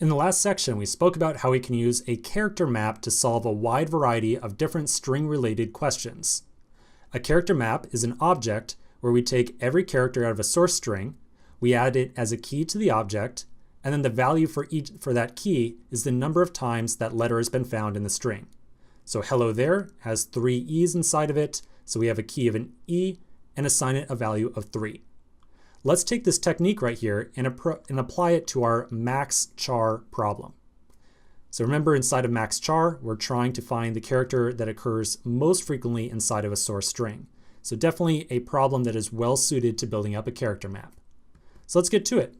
In the last section, we spoke about how we can use a character map to solve a wide variety of different string-related questions. A character map is an object where we take every character out of a source string, we add it as a key to the object, and then the value for that key is the number of times that letter has been found in the string. So hello there has 3 E's inside of it, so we have a key of an E and assign it a value of 3. Let's take this technique right here and apply it to our Max Char problem. So remember, inside of Max Char, we're trying to find the character that occurs most frequently inside of a source string. So definitely a problem that is well suited to building up a character map. So let's get to it.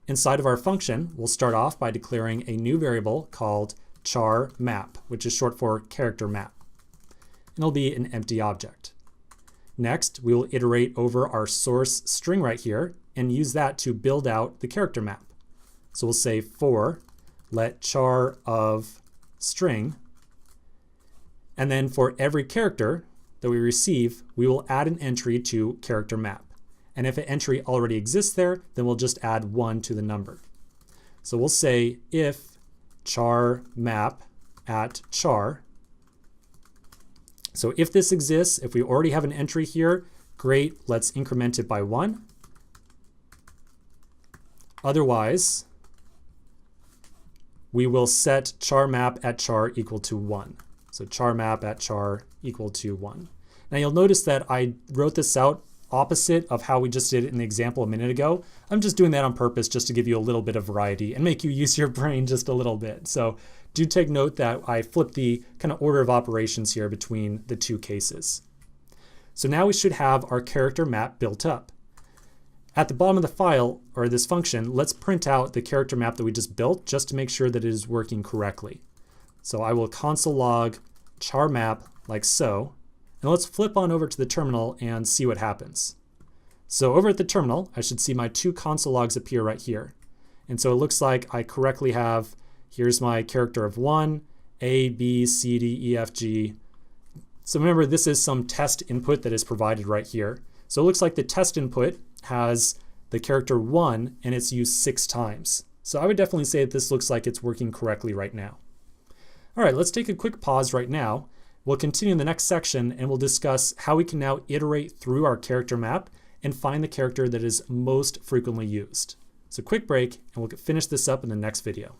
Inside of our function, we'll start off by declaring a new variable called char map, which is short for character map. And it'll be an empty object. Next, we will iterate over our source string right here and use that to build out the character map. So we'll say for let char of string, and then for every character that we receive, we will add an entry to character map. And if an entry already exists there, then we'll just add 1 to the number. So we'll say if char map at char. So if this exists, if we already have an entry here, great, let's increment it by 1. Otherwise, we will set char map at char equal to 1. So char map at char equal to 1. Now you'll notice that I wrote this out opposite of how we just did it in the example a minute ago. I'm just doing that on purpose just to give you a little bit of variety and make you use your brain just a little bit. So do take note that I flipped the kind of order of operations here between the two cases. So now we should have our character map built up. At the bottom of the file, or this function, let's print out the character map that we just built just to make sure that it is working correctly. So I will console log char map like so. And let's flip on over to the terminal and see what happens. So over at the terminal, I should see my 2 console logs appear right here. And so it looks like I correctly have, here's my character of 1, A, B, C, D, E, F, G. So remember, this is some test input that is provided right here. So it looks like the test input has the character 1 and it's used 6 times. So I would definitely say that this looks like it's working correctly right now. All right, let's take a quick pause right now. We'll continue in the next section and we'll discuss how we can now iterate through our character map and find the character that is most frequently used. So quick break and we'll finish this up in the next video.